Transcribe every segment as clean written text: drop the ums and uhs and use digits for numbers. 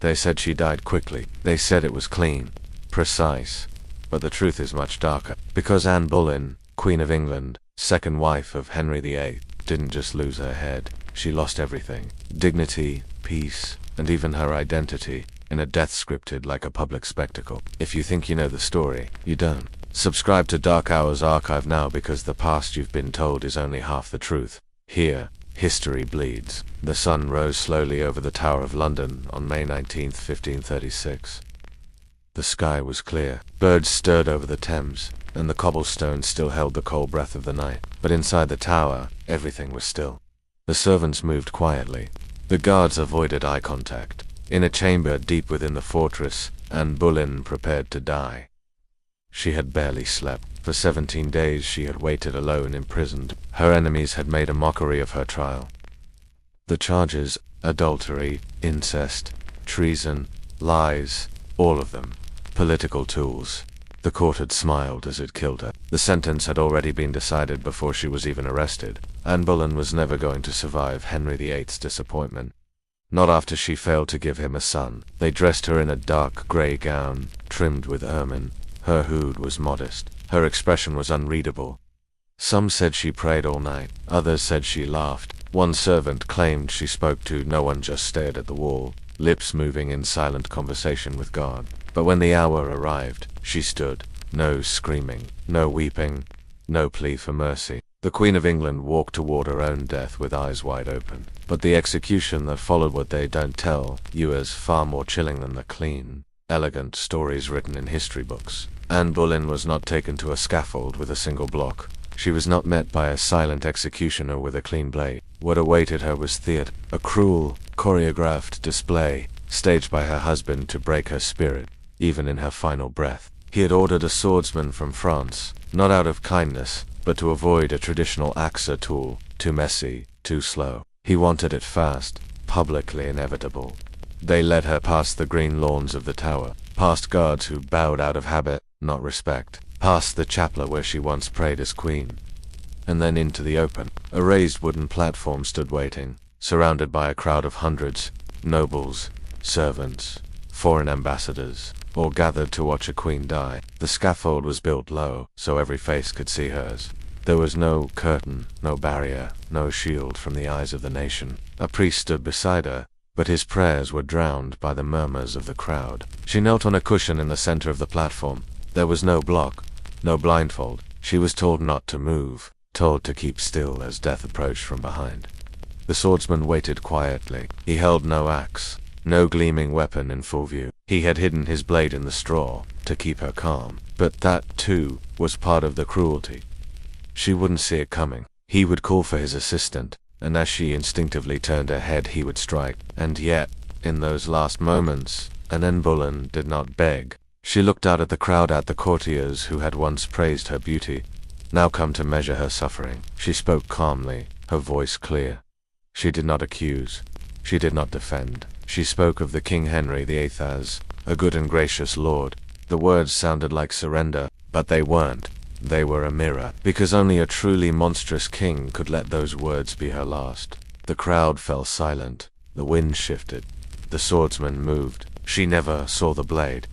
They said she died quickly. They said it was clean, precise. But the truth is much darker. Because Anne Boleyn, Queen of England, second wife of Henry VIII, didn't just lose her head. She lost everything. Dignity, peace, and even her identity, in a death scripted like a public spectacle. If you think you know the story, you don't. Subscribe to Dark Hours Archive now, because the past you've been told is only half the truth. Here, history bleeds. The sun rose slowly over the Tower of London on May 19, 1536. The sky was clear. Birds stirred over the Thames, and the cobblestones still held the cold breath of the night. But inside the tower, everything was still. The servants moved quietly. The guards avoided eye contact. In a chamber deep within the fortress, Anne Boleyn prepared to die. She had barely slept. For 17 days she had waited alone, imprisoned. Her enemies had made a mockery of her trial. The charges: adultery, incest, treason, lies, all of them. Political tools. The court had smiled as it killed her. The sentence had already been decided before she was even arrested. Anne Boleyn was never going to survive Henry VIII's disappointment. Not after she failed to give him a son. They dressed her in a dark grey gown, trimmed with ermine. Her hood was modest. Her expression was unreadable. Some said she prayed all night. Others said she laughed. One servant claimed she spoke to no one, just stared at the wall, lips moving in silent conversation with God. But when the hour arrived, she stood. No screaming, no weeping, no plea for mercy. The Queen of England walked toward her own death with eyes wide open. But the execution that followed, what they don't tell you, is far more chilling than the clean, elegant stories written in history books. Anne Boleyn was not taken to a scaffold with a single block. She was not met by a silent executioner with a clean blade. What awaited her was theater, a cruel, choreographed display, staged by her husband to break her spirit, even in her final breath. He had ordered a swordsman from France, not out of kindness, but to avoid a traditional axe tool, too messy, too slow. He wanted it fast, publicly inevitable. They led her past the green lawns of the tower, past guards who bowed out of habit, not respect, past the chapel where she once prayed as queen, and then into the open. A raised wooden platform stood waiting, surrounded by a crowd of hundreds, nobles, servants, foreign ambassadors, all gathered to watch a queen die. The scaffold was built low, so every face could see hers. There was no curtain, no barrier, no shield from the eyes of the nation. A priest stood beside her, but his prayers were drowned by the murmurs of the crowd. She knelt on a cushion in the center of the platform. There was no block, no blindfold. She was told not to move, told to keep still as death approached from behind. The swordsman waited quietly. He held no axe, no gleaming weapon in full view. He had hidden his blade in the straw to keep her calm. But that, too, was part of the cruelty. She wouldn't see it coming. He would call for his assistant, and as she instinctively turned her head, he would strike. And yet, in those last moments, Anne Boleyn did not beg. She looked out at the crowd, at the courtiers who had once praised her beauty, now come to measure her suffering. She spoke calmly, her voice clear. She did not accuse. She did not defend. She spoke of the King Henry VIII as a good and gracious lord. The words sounded like surrender, but they weren't. They were a mirror, because only a truly monstrous king could let those words be her last. The crowd fell silent. The wind shifted. The swordsman moved. She never saw the blade,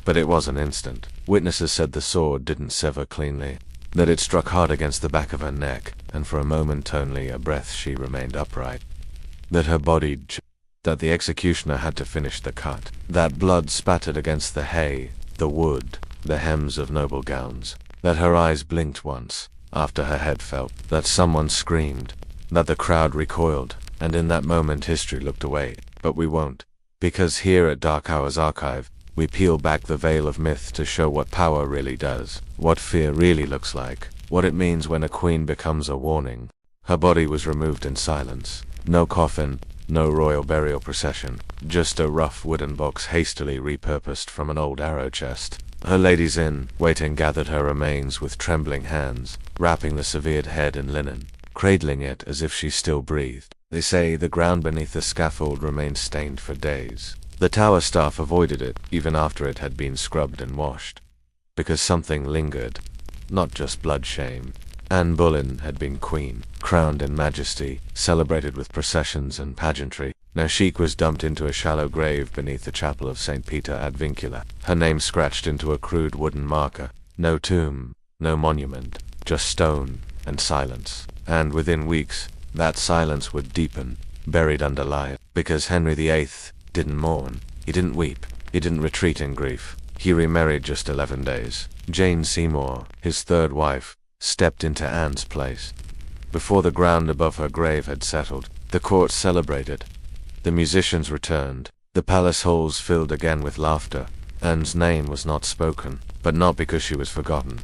but it was an instant. Witnesses said the sword didn't sever cleanly, that it struck hard against the back of her neck, and for a moment only a breath she remained upright. That her body that the executioner had to finish the cut. That blood spattered against the hay, the wood, the hems of noble gowns. That her eyes blinked once, after her head fell. That someone screamed. That the crowd recoiled, and in that moment history looked away. But we won't. Because here at Dark Hours Archive, we peel back the veil of myth to show what power really does, what fear really looks like, what it means when a queen becomes a warning. Her body was removed in silence. No coffin, no royal burial procession, just a rough wooden box hastily repurposed from an old arrow chest. Her ladies in waiting gathered her remains with trembling hands, wrapping the severed head in linen, cradling it as if she still breathed. They say the ground beneath the scaffold remained stained for days. The tower staff avoided it, even after it had been scrubbed and washed, because something lingered, not just blood shame. Anne Boleyn had been queen, crowned in majesty, celebrated with processions and pageantry, Now she was dumped into a shallow grave beneath the chapel of St. Peter ad Vincula, her name scratched into a crude wooden marker. No tomb, no monument, just stone and silence. And within weeks, that silence would deepen, buried under lies, because Henry VIII didn't mourn, he didn't weep, he didn't retreat in grief. He remarried just 11 days. Jane Seymour, his third wife, stepped into Anne's place. Before the ground above her grave had settled, the court celebrated. The musicians returned. The palace halls filled again with laughter. Anne's name was not spoken, but not because she was forgotten.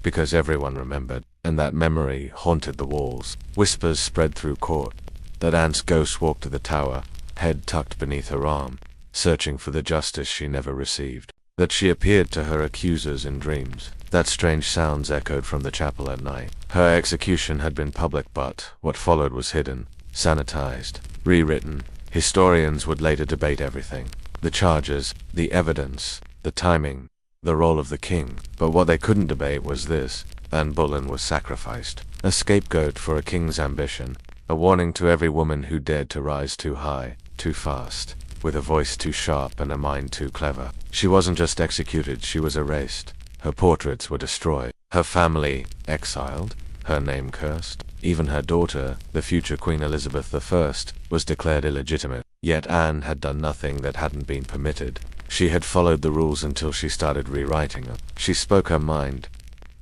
Because everyone remembered, and that memory haunted the walls. Whispers spread through court that Anne's ghost walked to the tower, head tucked beneath her arm, searching for the justice she never received. That she appeared to her accusers in dreams. That strange sounds echoed from the chapel at night. Her execution had been public, but what followed was hidden, sanitized, rewritten. Historians would later debate everything. The charges, the evidence, the timing, the role of the king. But what they couldn't debate was this: Anne Boleyn was sacrificed. A scapegoat for a king's ambition. A warning to every woman who dared to rise too high, too fast, with a voice too sharp and a mind too clever. She wasn't just executed, she was erased. Her portraits were destroyed. Her family exiled. Her name cursed. Even her daughter, the future Queen Elizabeth I, was declared illegitimate. Yet Anne had done nothing that hadn't been permitted. She had followed the rules until she started rewriting them. She spoke her mind,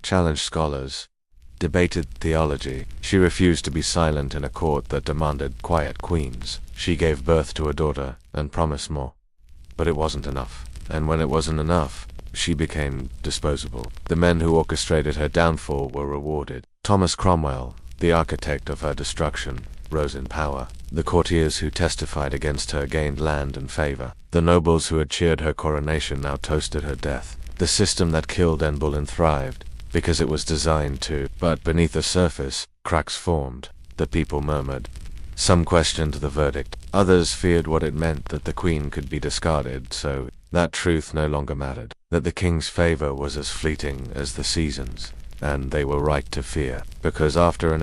challenged scholars, debated theology. She refused to be silent in a court that demanded quiet queens. She gave birth to a daughter and promised more. But it wasn't enough. And when it wasn't enough, she became disposable. The men who orchestrated her downfall were rewarded. Thomas Cromwell, the architect of her destruction, rose in power. The courtiers who testified against her gained land and favor. The nobles who had cheered her coronation now toasted her death. The system that killed Anne Boleyn thrived, because it was designed to. But beneath the surface, cracks formed. The people murmured. Some questioned the verdict. Others feared what it meant that the queen could be discarded, so that truth no longer mattered. That the king's favor was as fleeting as the seasons. And they were right to fear, because after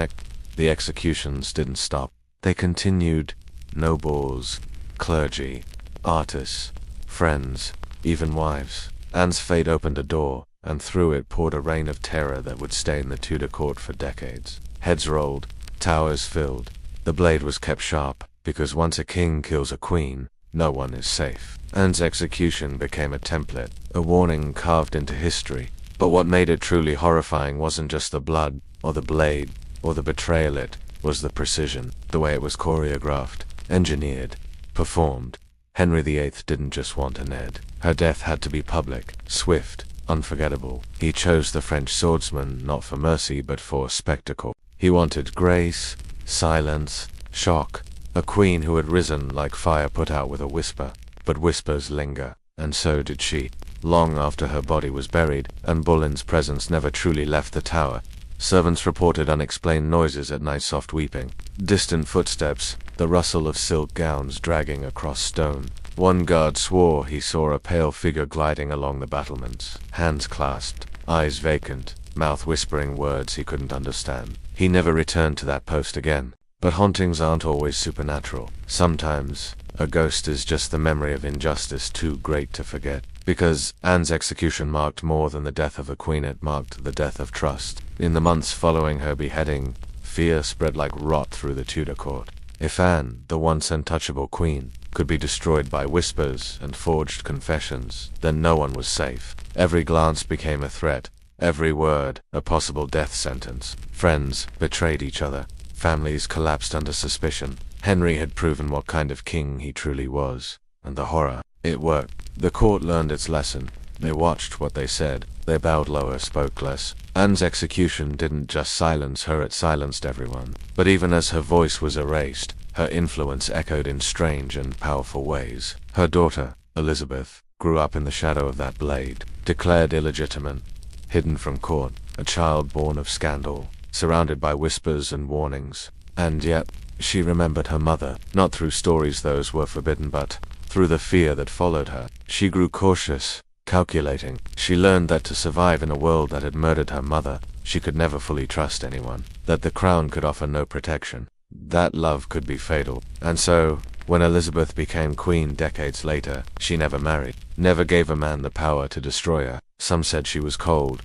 the executions didn't stop. They continued. Nobles, clergy, artists, friends, even wives. Anne's fate opened a door, and through it poured a rain of terror that would stain the Tudor court for decades. Heads rolled, towers filled. The blade was kept sharp, because once a king kills a queen, no one is safe. Anne's execution became a template, a warning carved into history. But what made it truly horrifying wasn't just the blood, or the blade, or the betrayal. It was the precision, the way it was choreographed, engineered, performed. Henry VIII didn't just want an end. Her death had to be public, swift, unforgettable. He chose the French swordsman not for mercy but for spectacle. He wanted grace, silence, shock. A queen who had risen like fire put out with a whisper. But whispers linger, and so did she. Long after her body was buried, Anne Boleyn's presence never truly left the tower. Servants reported unexplained noises at night, soft weeping, distant footsteps, the rustle of silk gowns dragging across stone. One guard swore he saw a pale figure gliding along the battlements, hands clasped, eyes vacant, mouth whispering words he couldn't understand. He never returned to that post again. But hauntings aren't always supernatural. Sometimes, a ghost is just the memory of injustice too great to forget. Because Anne's execution marked more than the death of a queen, it marked the death of trust. In the months following her beheading, fear spread like rot through the Tudor court. If Anne, the once untouchable queen, could be destroyed by whispers and forged confessions, then no one was safe. Every glance became a threat, every word a possible death sentence. Friends betrayed each other. Families collapsed under suspicion. Henry had proven what kind of king he truly was. And the horror, it worked. The court learned its lesson. They watched what they said. They bowed lower, spoke less. Anne's execution didn't just silence her, it silenced everyone. But even as her voice was erased, her influence echoed in strange and powerful ways. Her daughter, Elizabeth, grew up in the shadow of that blade, declared illegitimate, hidden from court, a child born of scandal, surrounded by whispers and warnings. And yet, she remembered her mother, not through stories those were forbidden, but through the fear that followed her. She grew cautious, calculating. She learned that to survive in a world that had murdered her mother, she could never fully trust anyone, that the crown could offer no protection, that love could be fatal. And so, When Elizabeth became queen decades later, she never married, never gave a man the power to destroy her. Some said she was cold,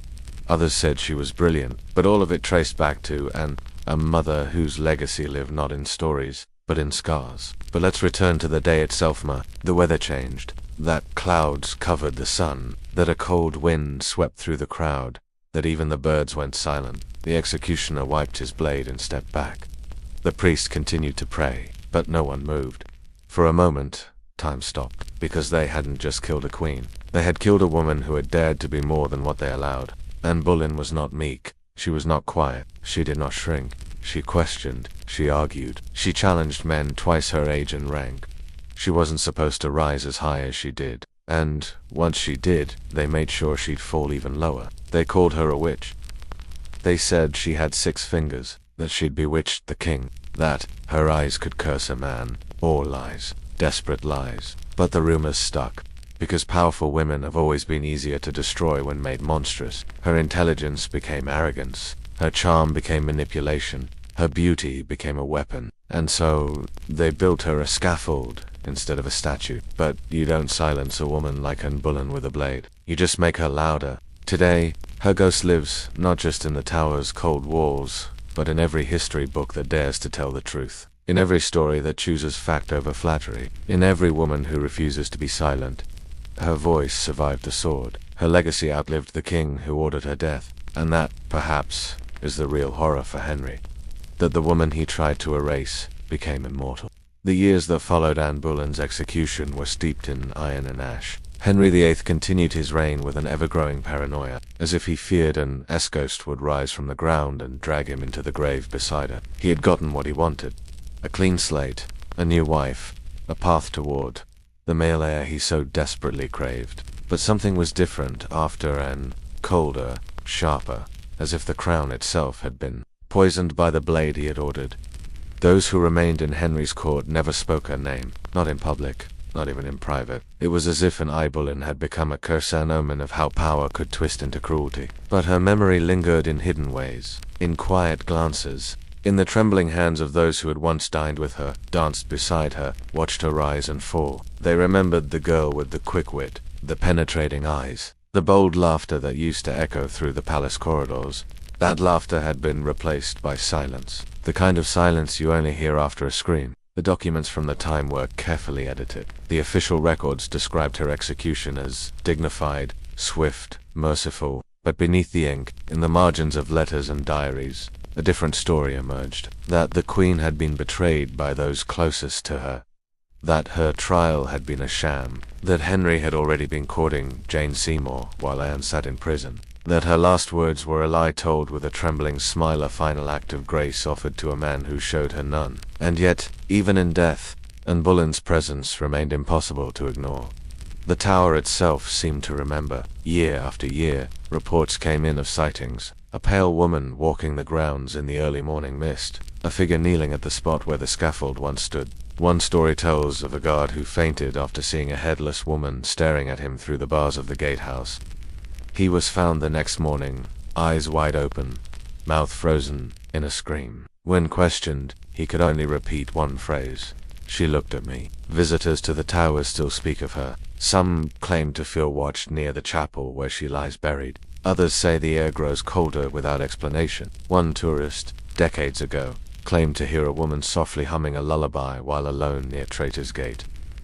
others said she was brilliant, but all of it traced back to a mother whose legacy lived not in stories, but in scars. But let's return to the day itself. The weather changed, that clouds covered the sun, that a cold wind swept through the crowd, that even the birds went silent. The executioner wiped his blade and stepped back. The priest continued to pray, but no one moved. For a moment, time stopped, because they hadn't just killed a queen. They had killed a woman who had dared to be more than what they allowed. Anne Boleyn was not meek. She was not quiet. She did not shrink. She questioned. She argued. She challenged men twice her age and rank. She wasn't supposed to rise as high as she did. And once she did, they made sure she'd fall even lower. They called her a witch. They said she had 6 fingers, that she'd bewitched the king, that her eyes could curse a man. All lies. Desperate lies. But the rumors stuck. Because powerful women have always been easier to destroy when made monstrous. Her intelligence became arrogance. Her charm became manipulation. Her beauty became a weapon. And so, they built her a scaffold instead of a statue. But you don't silence a woman like Anne Boleyn with a blade. You just make her louder. Today, her ghost lives not just in the tower's cold walls, but in every history book that dares to tell the truth. In every story that chooses fact over flattery. In every woman who refuses to be silent. Her voice survived the sword. Her legacy outlived the king who ordered her death. And that, perhaps, is the real horror for Henry. That the woman he tried to erase became immortal. The years that followed Anne Boleyn's execution were steeped in iron and ash. Henry VIII continued his reign with an ever-growing paranoia, as if he feared an S-ghost would rise from the ground and drag him into the grave beside her. He had gotten what he wanted. A clean slate, a new wife, a path toward the male heir he so desperately craved. But something was different after, and colder, sharper, as if the crown itself had been poisoned by the blade he had ordered. Those who remained in Henry's court never spoke her name, not in public, not even in private. It was as if an Anne Boleyn had become a curse and omen of how power could twist into cruelty. But her memory lingered in hidden ways, in quiet glances, in the trembling hands of those who had once dined with her, danced beside her, watched her rise and fall. They remembered the girl with the quick wit, the penetrating eyes, the bold laughter that used to echo through the palace corridors. That laughter had been replaced by silence, the kind of silence you only hear after a scream. The documents from the time were carefully edited. The official records described her execution as dignified, swift, merciful, but beneath the ink, in the margins of letters and diaries, a different story emerged. That the Queen had been betrayed by those closest to her. That her trial had been a sham. That Henry had already been courting Jane Seymour while Anne sat in prison. That her last words were a lie told with a trembling smile, a final act of grace offered to a man who showed her none. And yet, even in death, Anne Boleyn's presence remained impossible to ignore. The tower itself seemed to remember. Year after year, reports came in of sightings. A pale woman walking the grounds in the early morning mist. A figure kneeling at the spot where the scaffold once stood. One story tells of a guard who fainted after seeing a headless woman staring at him through the bars of the gatehouse. He was found the next morning, eyes wide open, mouth frozen in a scream. When questioned, he could only repeat one phrase: "She looked at me." Visitors to the towers still speak of her. Some claim to feel watched near the chapel where she lies buried. Others say the air grows colder without explanation. One tourist, decades ago, claimed to hear a woman softly humming a lullaby while alone near Traitor's Gate.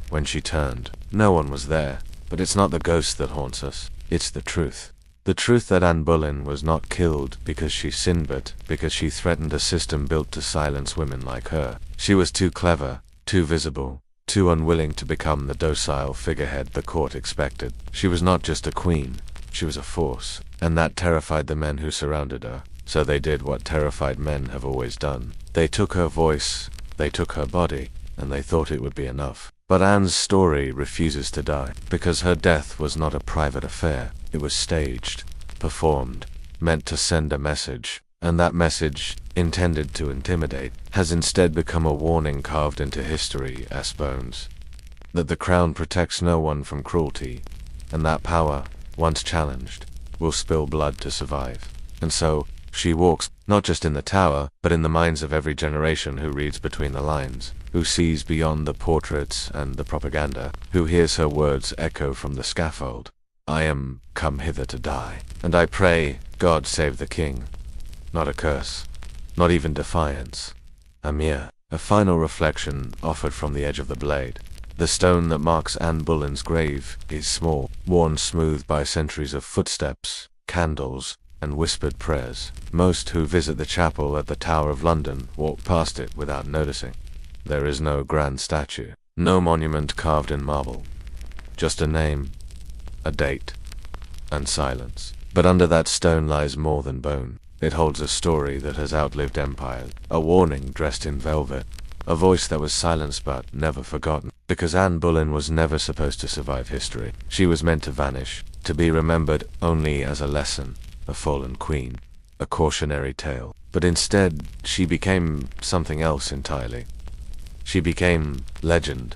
When she turned, no one was there. But it's not the ghost that haunts us. It's the truth. The truth that Anne Boleyn was not killed because she sinned, but because she threatened a system built to silence women like her. She was too clever, too visible, too unwilling to become the docile figurehead the court expected. She was not just a queen, she was a force, and that terrified the men who surrounded her. So they did what terrified men have always done. They took her voice, they took her body, and they thought it would be enough. But Anne's story refuses to die, because her death was not a private affair. It was staged, performed, meant to send a message, and that message, intended to intimidate, has instead become a warning carved into history as bones. That the crown protects no one from cruelty, and that power, once challenged, will spill blood to survive. And so, She walks, not just in the tower, but in the minds of every generation who reads between the lines, who sees beyond the portraits and the propaganda, who hears her words echo from the scaffold. I am come hither to die, and I pray, God save the king. Not a curse, not even defiance. A final reflection offered from the edge of the blade. The stone that marks Anne Boleyn's grave is small, worn smooth by centuries of footsteps, candles, and whispered prayers. Most who visit the chapel at the Tower of London walk past it without noticing. There is no grand statue, no monument carved in marble. Just a name, a date, and silence. But under that stone lies more than bone. It holds a story that has outlived empires, a warning dressed in velvet, a voice that was silenced but never forgotten. Because Anne Boleyn was never supposed to survive history. She was meant to vanish, to be remembered only as a lesson, a fallen queen, a cautionary tale. But instead, she became something else entirely. She became legend.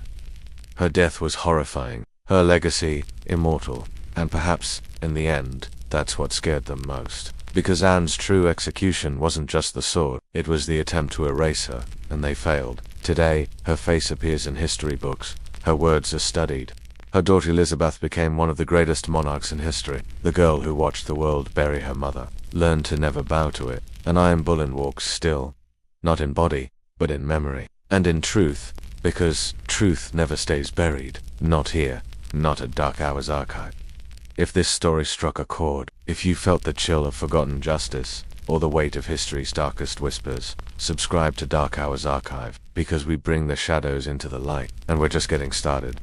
Her death was horrifying, her legacy immortal, and perhaps, in the end, that's what scared them most. Because Anne's true execution wasn't just the sword, it was the attempt to erase her, and they failed. Today, her face appears in history books, her words are studied. Her daughter Elizabeth became one of the greatest monarchs in history, the girl who watched the world bury her mother, learned to never bow to it, and Anne Boleyn walks still, not in body, but in memory, and in truth, because truth never stays buried, not here, not at Dark Hours Archive. If this story struck a chord, if you felt the chill of forgotten justice, or the weight of history's darkest whispers, subscribe to Dark Hours Archive, because we bring the shadows into the light, and we're just getting started.